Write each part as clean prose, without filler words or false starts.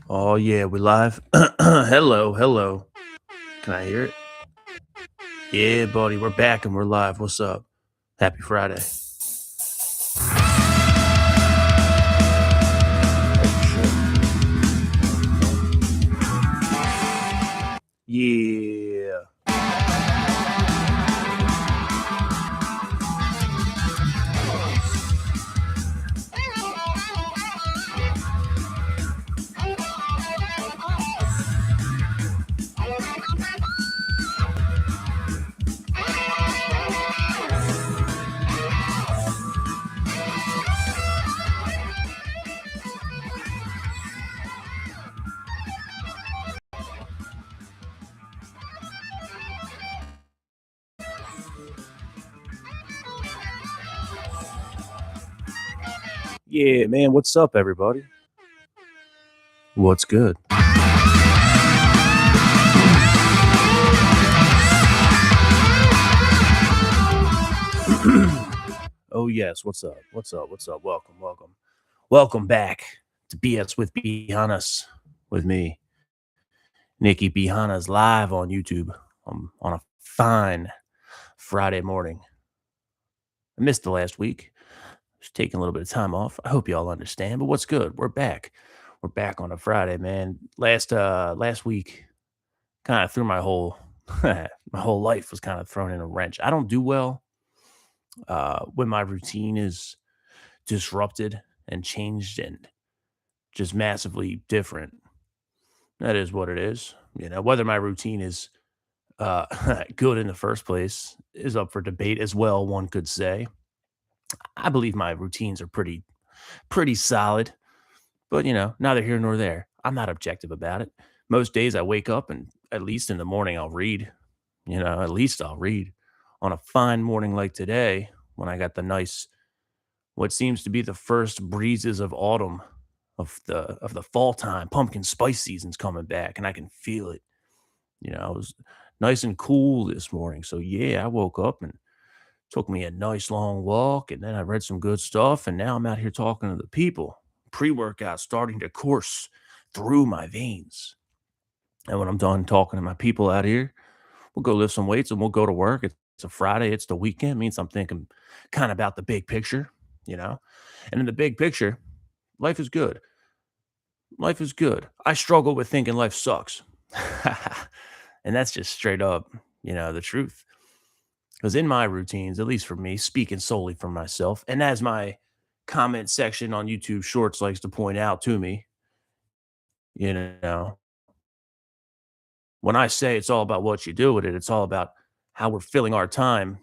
Oh yeah, we live. Hello, hello. Can I hear it? Yeah, buddy, we're back and we're live. What's up? Happy Friday. Yeah. Yeah, man, what's up, everybody? What's good? Oh yes, what's up? What's up? What's up? Welcome, welcome. Welcome back to BS with Hannas with me, Nikki B. Hannas, live on YouTube on a fine Friday morning. I missed the last week. Just taking a little bit of time off. I hope y'all understand. But what's good? We're back. We're back on a Friday, man. Last week kind of threw my whole my whole life was kind of thrown in a wrench. I don't do well when my routine is disrupted and changed and just massively different. That is what it is. Whether my routine is good in the first place is up for debate as well, one could say. I believe my routines are pretty solid. But, neither here nor there. I'm not objective about it. Most days I wake up and at least in the morning I'll read. At least I'll read. On a fine morning like today, when I got the nice what seems to be the first breezes of autumn of the fall time, pumpkin spice season's coming back and I can feel it. It was nice and cool this morning. So yeah, I woke up and took me a nice long walk, and then I read some good stuff, and now I'm out here talking to the people. Pre-workout starting to course through my veins. And when I'm done talking to my people out here, we'll go lift some weights and we'll go to work. It's a Friday, it's the weekend. It means I'm thinking kind of about the big picture, you know? And in the big picture, life is good. Life is good. I struggle with thinking life sucks. And that's just straight up, the truth. Because in my routines, at least for me, speaking solely for myself, and as my comment section on YouTube Shorts likes to point out to me, you know, when I say it's all about what you do with it, it's all about how we're filling our time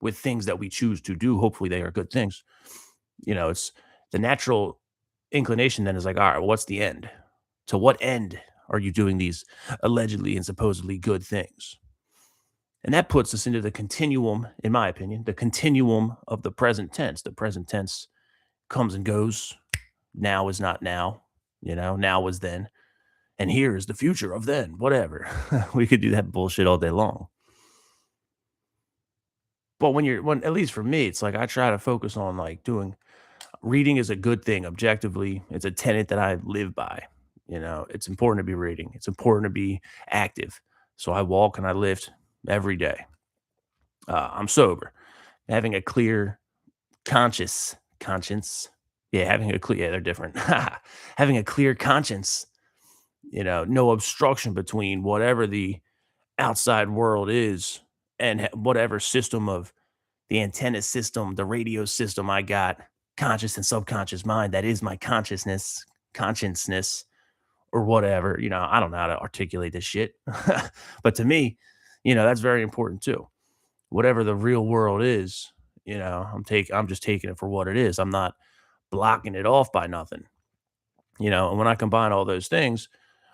with things that we choose to do. Hopefully, they are good things. It's the natural inclination then is like, all right, what's the end? To what end are you doing these allegedly and supposedly good things? And that puts us into the continuum, in my opinion, the continuum of the present tense. The present tense comes and goes. Now is not now, now is then. And here is the future of then, whatever. We could do that bullshit all day long. But when at least for me, it's like I try to focus on like doing reading is a good thing objectively. It's a tenet that I live by. It's important to be reading. It's important to be active. So I walk and I lift every day. I'm sober. Having a clear conscience. Yeah, having a clear, yeah, they're different. Having a clear conscience, no obstruction between whatever the outside world is and whatever system of the antenna system, the radio system I got, conscious and subconscious mind, that is my consciousness, or whatever. I don't know how to articulate this shit. But to me, that's very important too. Whatever the real world is, I'm just taking it for what it is. I'm not blocking it off by nothing. And when I combine all those things,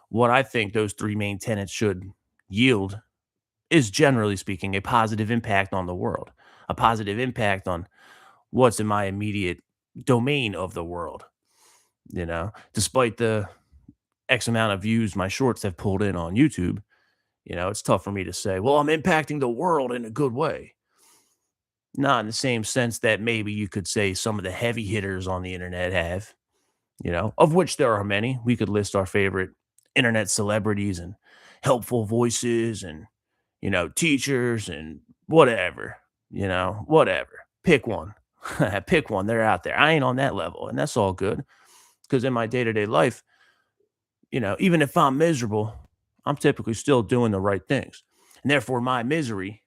what I think those three main tenets should yield is, generally speaking, a positive impact on the world, a positive impact on what's in my immediate domain of the world. Despite the X amount of views my shorts have pulled in on YouTube, it's tough for me to say, well, I'm impacting the world in a good way. Not in the same sense that maybe you could say some of the heavy hitters on the internet have. of which there are many. We could list our favorite internet celebrities and helpful voices and, teachers and whatever. Pick one. Pick one. They're out there. I ain't on that level. And that's all good because in my day to day life, even if I'm miserable, I'm typically still doing the right things. And therefore, my misery,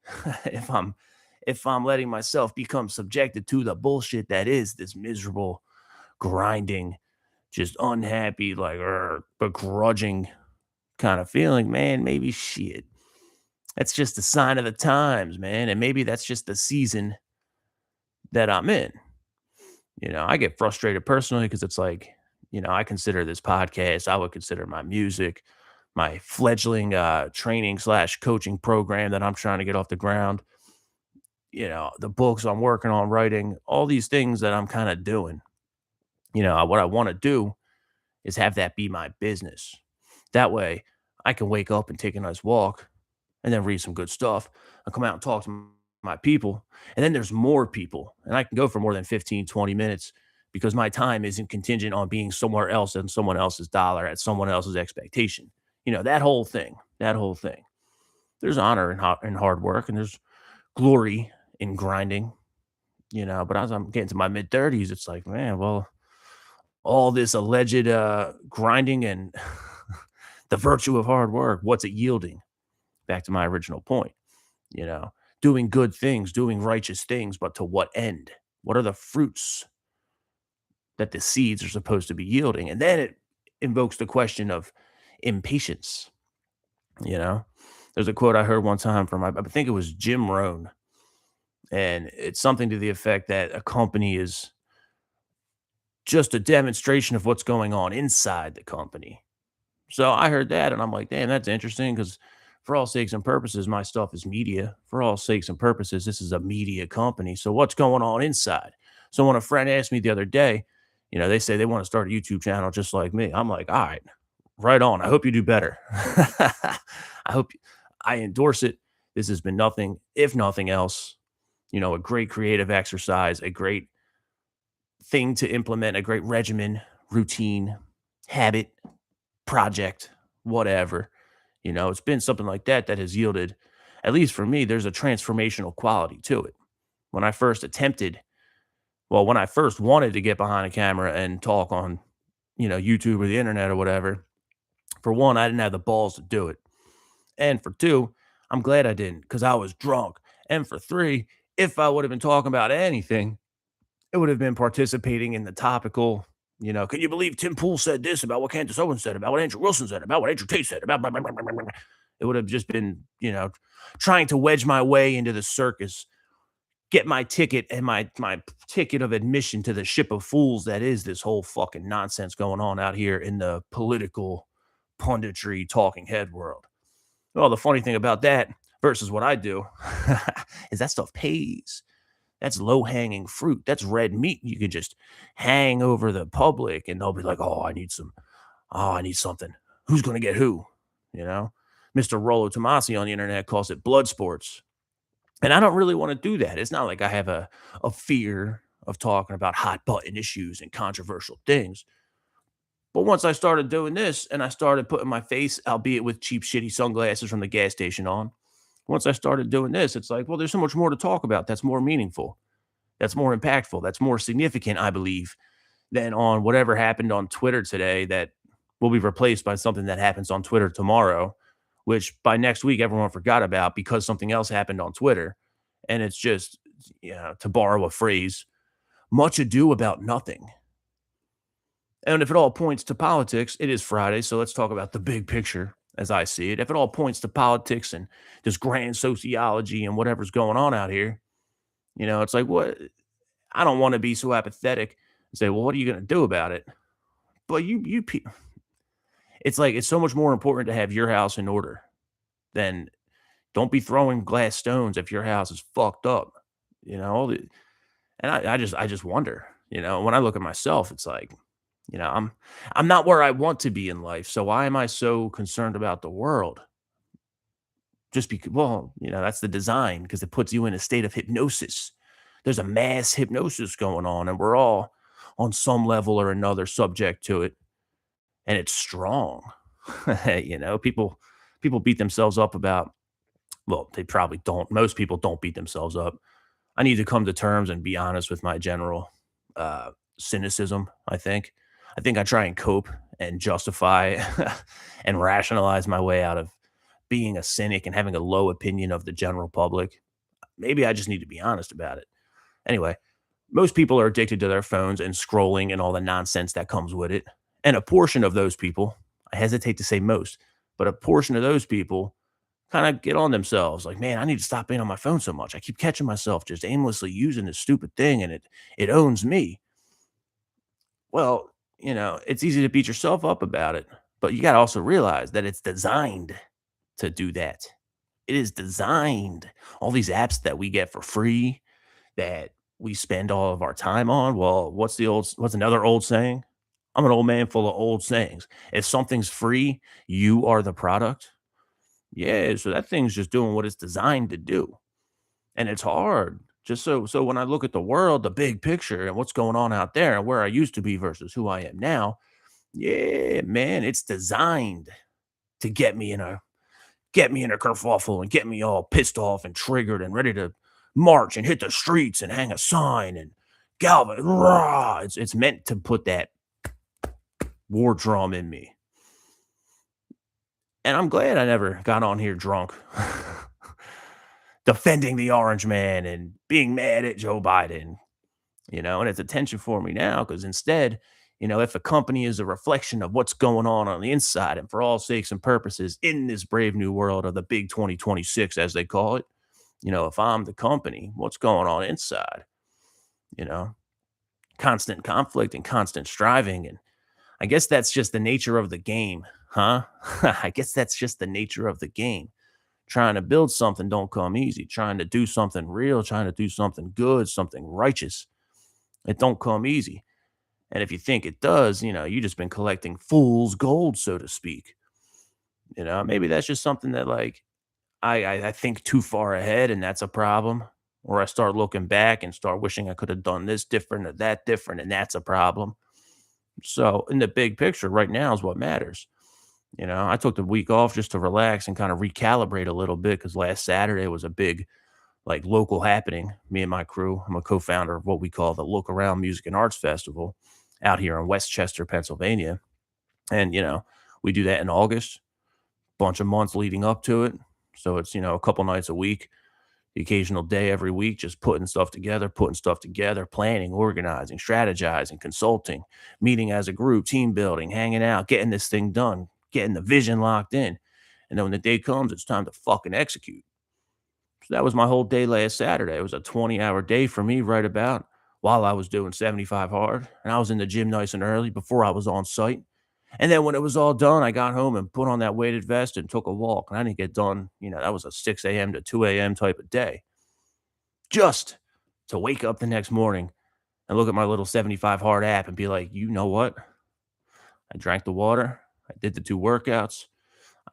if I'm letting myself become subjected to the bullshit that is this miserable, grinding, just unhappy, like begrudging kind of feeling, man, maybe shit. That's just a sign of the times, man. And maybe that's just the season that I'm in. I get frustrated personally because it's like, I consider this podcast, I would consider my music, my fledgling training slash coaching program that I'm trying to get off the ground, the books I'm working on writing, all these things that I'm kind of doing. What I want to do is have that be my business. That way I can wake up and take a nice walk and then read some good stuff and come out and talk to my people. And then there's more people and I can go for more than 15, 20 minutes because my time isn't contingent on being somewhere else and someone else's dollar at someone else's expectation. That whole thing. There's honor in hard work and there's glory in grinding, but as I'm getting to my mid 30s, it's like, man, well, all this alleged grinding and the virtue of hard work, what's it yielding? Back to my original point, you know, doing good things, doing righteous things, but to what end? What are the fruits that the seeds are supposed to be yielding? And then it invokes the question of impatience. You know, there's a quote I heard one time from, I think it was Jim Rohn, and it's something to the effect that a company is just a demonstration of what's going on inside the company. So I heard that and I'm like, damn, that's interesting because for all sakes and purposes, my stuff is media. For all sakes and purposes, this is a media company. So what's going on inside? So when a friend asked me the other day, they say they want to start a YouTube channel just like me. I'm like, all right, right on. I hope you do better. I hope I endorse it. This has been nothing, if nothing else, a great creative exercise, a great thing to implement, a great regimen, routine, habit, project, whatever. It's been something like that that has yielded, at least for me, there's a transformational quality to it. When I first attempted, when I first wanted to get behind a camera and talk on, YouTube or the internet or whatever, for one, I didn't have the balls to do it. And for two, I'm glad I didn't because I was drunk. And for three, if I would have been talking about anything, it would have been participating in the topical, can you believe Tim Pool said this about what Candace Owens said, about what Andrew Wilson said, about what Andrew Tate said, about blah, blah, blah, blah, blah, blah. It would have just been, trying to wedge my way into the circus, get my ticket and my ticket of admission to the ship of fools that is this whole fucking nonsense going on out here in the political punditry talking head world. Well, the funny thing about that versus what I do is that stuff pays. That's low hanging fruit. That's red meat. You can just hang over the public and they'll be like, oh, I need some. Oh, I need something. Who's going to get who? You know, Mr. Rollo Tomasi on the internet calls it blood sports. And I don't really want to do that. It's not like I have a fear of talking about hot button issues and controversial things. But once I started doing this and I started putting my face, albeit with cheap, shitty sunglasses from the gas station on, once I started doing this, it's like, well, there's so much more to talk about that's more meaningful, that's more impactful, that's more significant, I believe, than on whatever happened on Twitter today that will be replaced by something that happens on Twitter tomorrow, which by next week everyone forgot about because something else happened on Twitter. And it's just, to borrow a phrase, much ado about nothing. And if it all points to politics, it is Friday, so let's talk about the big picture as I see it. If it all points to politics and this grand sociology and whatever's going on out here, it's like, what? I don't want to be so apathetic and say, well, what are you going to do about it? But it's like, it's so much more important to have your house in order than don't be throwing glass stones if your house is fucked up, all the, and I just wonder, when I look at myself, it's like, I'm not where I want to be in life. So why am I so concerned about the world? Just because, well, that's the design because it puts you in a state of hypnosis. There's a mass hypnosis going on, and we're all on some level or another subject to it, and it's strong. People beat themselves up about, well, they probably don't. Most people don't beat themselves up. I need to come to terms and be honest with my general uh, cynicism. I think I try and cope and justify and rationalize my way out of being a cynic and having a low opinion of the general public. Maybe I just need to be honest about it. Anyway, most people are addicted to their phones and scrolling and all the nonsense that comes with it. And a portion of those people, I hesitate to say most, but a portion of those people kind of get on themselves like, man, I need to stop being on my phone so much. I keep catching myself just aimlessly using this stupid thing and it owns me. Well, it's easy to beat yourself up about it, but you got to also realize that it's designed to do that. It is designed. All these apps that we get for free that we spend all of our time on. Well, what's another old saying? I'm an old man full of old sayings. If something's free, you are the product. Yeah, so that thing's just doing what it's designed to do. And it's hard. Just so when I look at the world, the big picture and what's going on out there and where I used to be versus who I am now, yeah, man, it's designed to get me in a kerfuffle and get me all pissed off and triggered and ready to march and hit the streets and hang a sign and galvan. Rah! It's meant to put that war drum in me. And I'm glad I never got on here drunk, defending the orange man and being mad at Joe Biden, and it's attention for me now because instead, if a company is a reflection of what's going on the inside and for all sakes and purposes in this brave new world of the big 2026, as they call it, if I'm the company, what's going on inside, you know, constant conflict and constant striving. And I guess that's just the nature of the game, huh? I guess that's just the nature of the game. Trying to build something don't come easy. Trying to do something real, trying to do something good, something righteous, it don't come easy. And if you think it does, you just been collecting fool's gold, so to speak. Maybe that's just something that like I think too far ahead, and that's a problem. Or I start looking back and start wishing I could have done this different or that different, and that's a problem. So in the big picture, right now is what matters. I took the week off just to relax and kind of recalibrate a little bit because last Saturday was a big like local happening. Me and my crew, I'm a co-founder of what we call the Look Around Music and Arts Festival out here in Westchester, Pennsylvania. And we do that in August, bunch of months leading up to it. So it's, a couple nights a week, the occasional day every week, just putting stuff together, planning, organizing, strategizing, consulting, meeting as a group, team building, hanging out, getting this thing done, getting the vision locked in. And then when the day comes, it's time to fucking execute. So that was my whole day last Saturday. It was a 20-hour day for me, right about while I was doing 75 hard. And I was in the gym nice and early before I was on site. And then when it was all done, I got home and put on that weighted vest and took a walk. And I didn't get done. That was a 6 a.m. to 2 a.m. type of day. Just to wake up the next morning and look at my little 75 hard app and be like, you know what? I drank the water. I did the two workouts.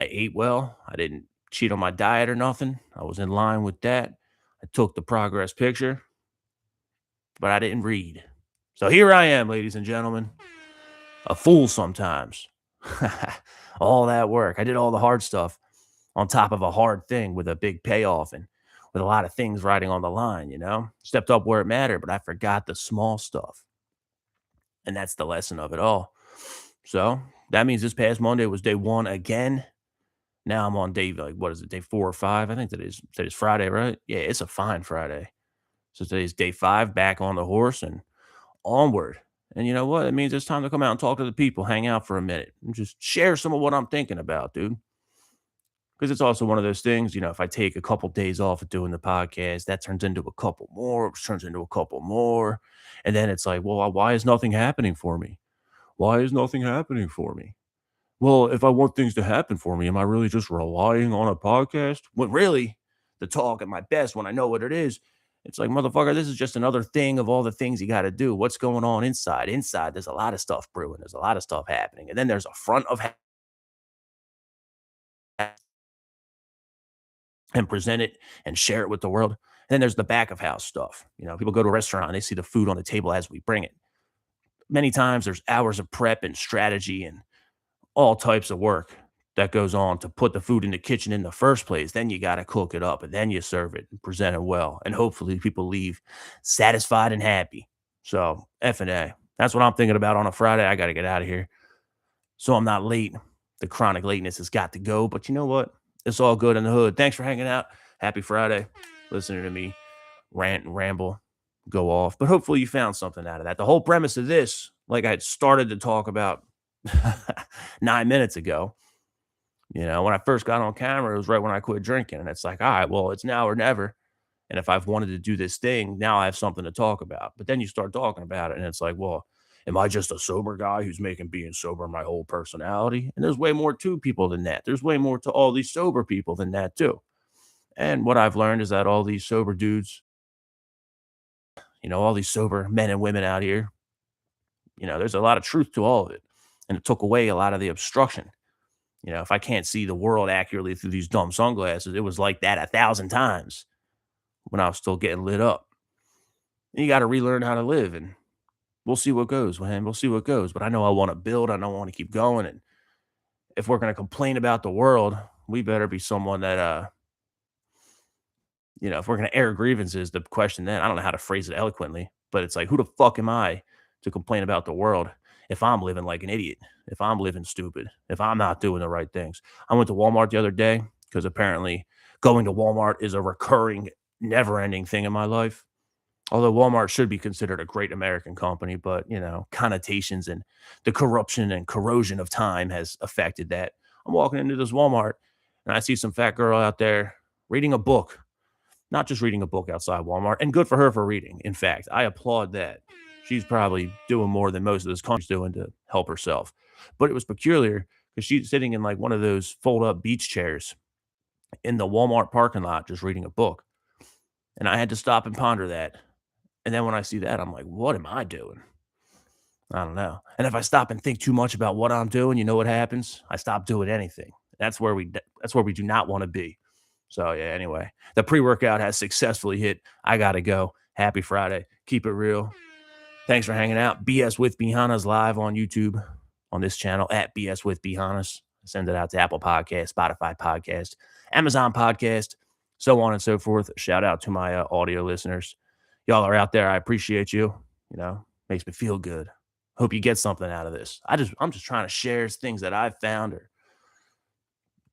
I ate well. I didn't cheat on my diet or nothing. I was in line with that. I took the progress picture, but I didn't read. So here I am, ladies and gentlemen, a fool sometimes. All that work. I did all the hard stuff on top of a hard thing with a big payoff and with a lot of things riding on the line. Stepped up where it mattered, but I forgot the small stuff. And that's the lesson of it all. So that means this past Monday was day one again. Now I'm on day, like, what is it, day 4 or 5? I think today's Friday, right? Yeah, it's a fine Friday. So today's day 5, back on the horse and onward. And you know what? It means it's time to come out and talk to the people, hang out for a minute, and just share some of what I'm thinking about, dude. Because it's also one of those things, if I take a couple days off of doing the podcast, that turns into a couple more, which turns into a couple more. And then it's like, well, why is nothing happening for me? Why is nothing happening for me? Well, if I want things to happen for me, am I really just relying on a podcast? When really, the talk at my best, when I know what it is, it's like, motherfucker, this is just another thing of all the things you got to do. What's going on inside? Inside, there's a lot of stuff brewing. There's a lot of stuff happening. And then there's a front of and present it and share it with the world. And then there's the back of house stuff. People go to a restaurant and they see the food on the table as we bring it. many times there's hours of prep and strategy and all types of work that goes on to put the food in the kitchen in the first place. Then you got to cook it up and then you serve it and present it well. And hopefully people leave satisfied and happy. So F and A. That's what I'm thinking about on a Friday. I got to get out of here. So I'm not late. The chronic lateness has got to go. But you know what? It's all good in the hood. Thanks for hanging out. Happy Friday. Listening to me rant and ramble, go off. But hopefully you found something out of that. The whole premise of this, like I had started to talk about 9 minutes ago, when I first got on camera, it was right when I quit drinking. And it's like, all right, well, it's now or never. And if I've wanted to do this thing, now I have something to talk about. But then you start talking about it, and it's like, well, am I just a sober guy who's making being sober my whole personality? And there's way more to people than that. There's way more to all these sober people than that, too. And what I've learned is that all these sober dudes, all these sober men and women out here, there's a lot of truth to all of it. And it took away a lot of the obstruction. If I can't see the world accurately through these dumb sunglasses, it was like that 1,000 times when I was still getting lit up. And you got to relearn how to live, and we'll see what goes, man. We'll see what goes. But I know I want to build. I know I want to keep going. And if we're going to complain about the world, we better be someone that, if we're going to air grievances, the question then, I don't know how to phrase it eloquently, but it's like, who the fuck am I to complain about the world if I'm living like an idiot, if I'm living stupid, if I'm not doing the right things? I went to Walmart the other day because apparently going to Walmart is a recurring, never ending thing in my life. Although Walmart should be considered a great American company, but connotations and the corruption and corrosion of time has affected that. I'm walking into this Walmart and I see some fat girl out there reading a book, not just reading a book outside Walmart, and good for her for reading. In fact, I applaud that. She's probably doing more than most of this country's doing to help herself. But it was peculiar because she's sitting in like one of those fold up beach chairs in the Walmart parking lot, just reading a book. And I had to stop and ponder that. And then when I see that, I'm like, what am I doing? I don't know. And if I stop and think too much about what I'm doing, you know what happens? I stop doing anything. That's where we do not want to be. So yeah, anyway, the pre-workout has successfully hit. I gotta go. Happy Friday. Keep it real. Thanks for hanging out. BS with Hannas live on YouTube on this channel at BS with Hannas. Send it out to Apple Podcast, Spotify Podcast, Amazon Podcast, so on and so forth. Shout out to my audio listeners. Y'all are out there. I appreciate you. Makes me feel good. Hope you get something out of this. I'm just trying to share things that I've found or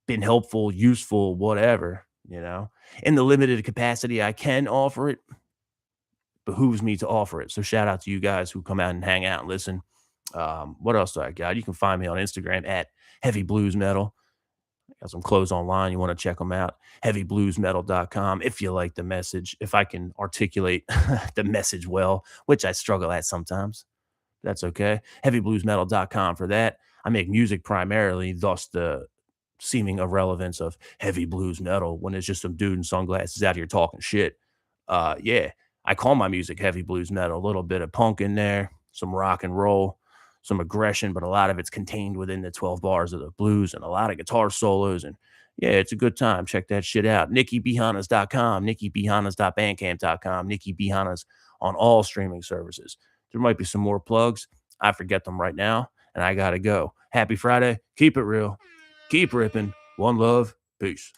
been helpful, useful, whatever, in the limited capacity I can offer it. Behooves me to offer it. So shout out to you guys who come out and hang out and listen. What else do I got? You can find me on Instagram at Heavy Blues Metal. I got some clothes online. You want to check them out. HeavyBluesMetal.com. If you like the message, if I can articulate the message well, which I struggle at sometimes, that's okay. HeavyBluesMetal.com for that. I make music primarily, thus the seeming irrelevance of heavy blues metal when it's just some dude in sunglasses out here talking shit. Yeah, I call my music heavy blues metal. A little bit of punk in there, some rock and roll, some aggression, but a lot of it's contained within the 12 bars of the blues and a lot of guitar solos. And yeah, it's a good time. Check that shit out. NikkiBhannas.com, NikkiBhannas.bandcamp.com, Nikki Bhannas on all streaming services. There might be some more plugs. I forget them right now, and I got to go. Happy Friday. Keep it real. Keep ripping. One love. Peace.